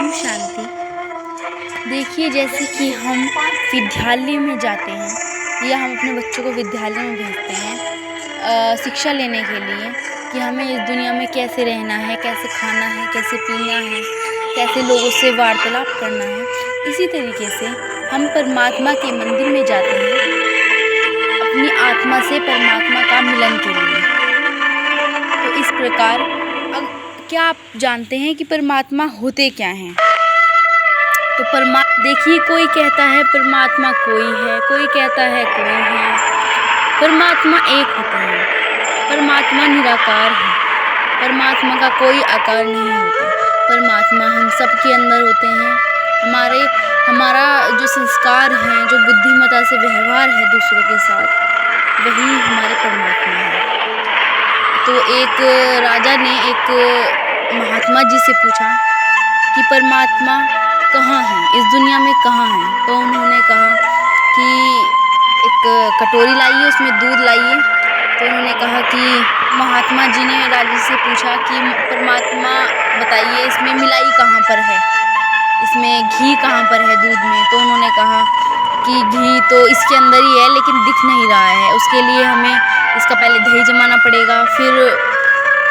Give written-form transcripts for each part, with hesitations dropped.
ओम शांति। देखिए, जैसे कि हम विद्यालय में जाते हैं या हम अपने बच्चों को विद्यालय में भेजते हैं शिक्षा लेने के लिए कि हमें इस दुनिया में कैसे रहना है, कैसे खाना है, कैसे पीना है, कैसे लोगों से वार्तालाप करना है। इसी तरीके से हम परमात्मा के मंदिर में जाते हैं अपनी आत्मा से परमात्मा का मिलन के लिए। तो इस प्रकार क्या आप जानते हैं कि परमात्मा होते क्या हैं? तो देखिए, कोई कहता है परमात्मा कोई है, कोई कहता है कोई है। परमात्मा एक होता है, परमात्मा निराकार है, परमात्मा का कोई आकार नहीं होता। परमात्मा हम सब के अंदर होते हैं। हमारा जो संस्कार है, जो बुद्धिमत्ता से व्यवहार है दूसरों के साथ, वही हमारे परमात्मा है। तो एक राजा ने एक महात्मा जी से पूछा कि परमात्मा कहाँ है, इस दुनिया में कहाँ है? तो उन्होंने कहा कि एक कटोरी लाइए, उसमें दूध लाइए। तो उन्होंने कहा कि महात्मा जी ने राजा से पूछा कि परमात्मा बताइए, इसमें मिलाई कहाँ पर है, इसमें घी कहाँ पर है दूध में? तो उन्होंने कहा कि घी तो इसके अंदर ही है, लेकिन दिख नहीं रहा है। उसके लिए हमें इसका पहले दही जमाना पड़ेगा, फिर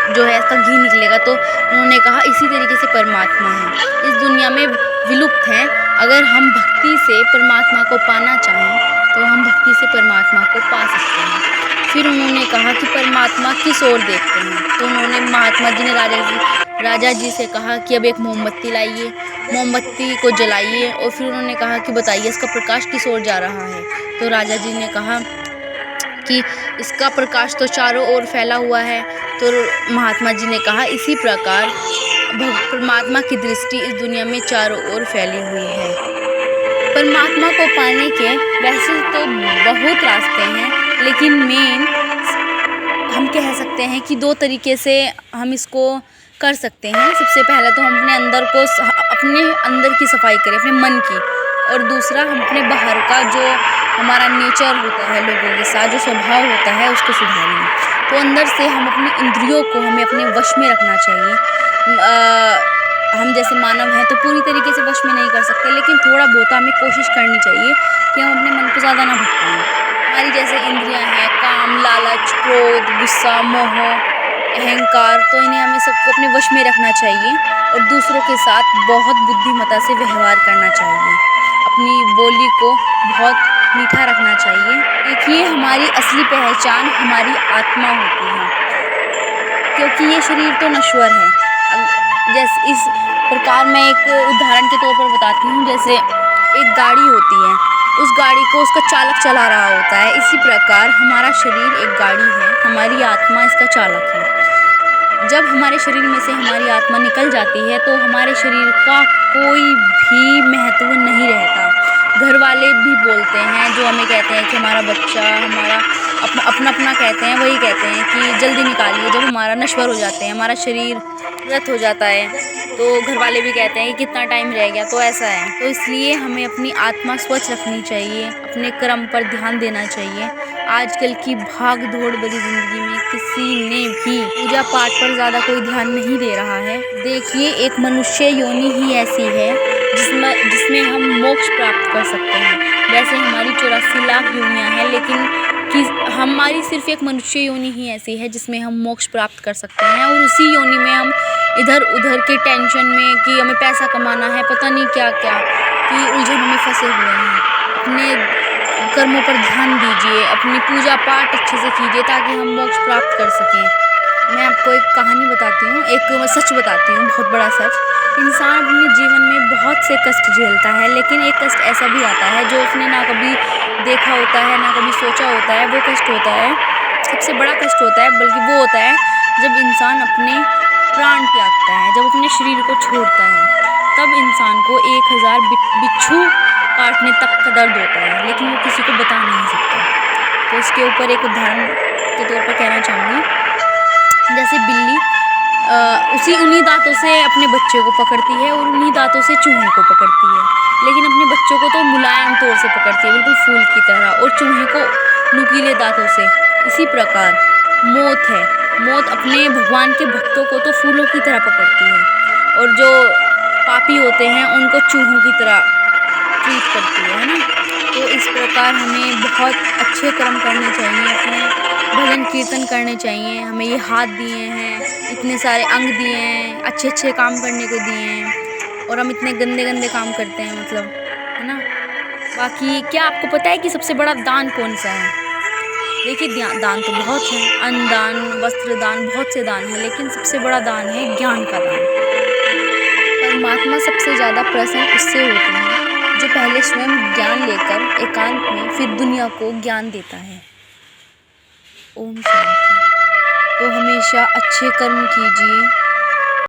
जो है इसका घी निकलेगा। तो उन्होंने कहा इसी तरीके से परमात्मा है, इस दुनिया में विलुप्त है। अगर हम भक्ति से परमात्मा को पाना चाहें तो हम भक्ति से परमात्मा को पा सकते हैं। फिर उन्होंने कहा कि परमात्मा किस ओर देखते हैं? तो उन्होंने महात्मा जी ने राजा जी से कहा कि अब एक मोमबत्ती लाइए, मोमबत्ती को जलाइए। और फिर उन्होंने कहा कि बताइए इसका प्रकाश किस ओर जा रहा है? तो राजा जी ने कहा कि इसका प्रकाश तो चारों ओर फैला हुआ है। तो महात्मा जी ने कहा इसी प्रकार परमात्मा की दृष्टि इस दुनिया में चारों ओर फैली हुई है। परमात्मा को पाने के वैसे तो बहुत रास्ते हैं, लेकिन मेन हम कह सकते हैं कि 2 तरीके से हम इसको कर सकते हैं। सबसे पहले तो हम अपने अंदर की सफाई करें, अपने मन की, और दूसरा हम अपने बाहर का जो हमारा नेचर होता है, लोगों के साथ जो स्वभाव होता है, उसको सुधारेंगे। तो अंदर से हम अपनी इंद्रियों को हमें अपने वश में रखना चाहिए। हम जैसे मानव हैं तो पूरी तरीके से वश में नहीं कर सकते, लेकिन थोड़ा बहुत हमें कोशिश करनी चाहिए कि हम अपने मन को ज़्यादा ना भटकाएं। हमारी जैसे इंद्रियां हैं, काम, लालच, क्रोध, गुस्सा, मोह, अहंकार, तो इन्हें हमें सबको अपने वश में रखना चाहिए और दूसरों के साथ बहुत बुद्धिमत्ता से व्यवहार करना चाहिए। अपनी बोली को बहुत मीठा रखना चाहिए। देखिए, हमारी असली पहचान हमारी आत्मा होती है, क्योंकि ये शरीर तो नश्वर है। जैसे इस प्रकार मैं एक उदाहरण के तौर पर बताती हूँ। जैसे एक गाड़ी होती है, उस गाड़ी को उसका चालक चला रहा होता है। इसी प्रकार हमारा शरीर एक गाड़ी है, हमारी आत्मा इसका चालक है। जब हमारे शरीर में से हमारी आत्मा निकल जाती है तो हमारे शरीर का कोई भी महत्व नहीं रहता। घर वाले भी बोलते हैं, जो हमें कहते हैं कि हमारा बच्चा, हमारा अपना कहते हैं, वही कहते हैं कि जल्दी निकालिए। जब हमारा नश्वर हो जाते हैं, हमारा शरीर मृत हो जाता है, तो घर वाले भी कहते हैं कि कितना टाइम रह गया। तो ऐसा है, तो इसलिए हमें अपनी आत्मा स्वच्छ रखनी चाहिए, अपने कर्म पर ध्यान देना चाहिए। आजकल की भाग दौड़ भरी जिंदगी में किसी ने भी पूजा पाठ पर ज़्यादा कोई ध्यान नहीं दे रहा है। देखिए, एक मनुष्य योनि ही ऐसी है जिसमें हम मोक्ष प्राप्त कर सकते हैं। वैसे हमारी 84 लाख योनियाँ हैं, लेकिन हमारी सिर्फ एक मनुष्य योनि ही ऐसी है जिसमें हम मोक्ष प्राप्त कर सकते हैं। और उसी योनि में हम इधर उधर के टेंशन में कि हमें पैसा कमाना है, पता नहीं क्या क्या कि उलझनों में फंसे हुए हैं। अपने कर्मों पर ध्यान दीजिए, अपनी पूजा पाठ अच्छे से कीजिए ताकि हम मोक्ष प्राप्त कर सकें। मैं आपको एक कहानी बताती हूँ, एक सच बताती हूँ, बहुत बड़ा सच। इंसान अपने जीवन में बहुत से कष्ट झेलता है, लेकिन एक कष्ट ऐसा भी आता है जो उसने ना कभी देखा होता है, ना कभी सोचा होता है। वो कष्ट होता है, सबसे बड़ा कष्ट होता है, बल्कि वो होता है जब इंसान अपने प्राण त्यागता है, जब अपने शरीर को छोड़ता है। तब इंसान को 1000 बिच्छू काटने तक का दर्द होता है, लेकिन वो किसी को बता नहीं सकता। तो इसके ऊपर एक उदाहरण के तौर पर कहना चाहूँगी। जैसे बिल्ली उन्हीं दांतों से अपने बच्चे को पकड़ती है और उन्हीं दांतों से चूहे को पकड़ती है, लेकिन अपने बच्चों को तो मुलायम तौर से पकड़ती है, बिल्कुल फूल की तरह, और चूहे को नुकीले दांतों से। इसी प्रकार मौत है, मौत अपने भगवान के भक्तों को तो फूलों की तरह पकड़ती है, और जो पापी होते हैं उनको चूहों की तरह ट्रीट करती है ना। तो इस प्रकार हमें बहुत अच्छे कर्म करने चाहिए, अपने भजन कीर्तन करने चाहिए। हमें ये हाथ दिए हैं, इतने सारे अंग दिए हैं, अच्छे अच्छे काम करने को दिए हैं, और हम इतने गंदे गंदे काम करते हैं, मतलब, है ना। बाकी क्या आपको पता है कि सबसे बड़ा दान कौन सा है? देखिए, दान तो बहुत हैं, अन्न दान, वस्त्र दान, बहुत से दान हैं, लेकिन सबसे बड़ा दान है ज्ञान का दान। परमात्मा सबसे ज़्यादा प्रसन्न उससे होते हैं जो पहले स्वयं ज्ञान लेकर एकांत में फिर दुनिया को ज्ञान देता है। ओम शांति। तो हमेशा अच्छे कर्म कीजिए।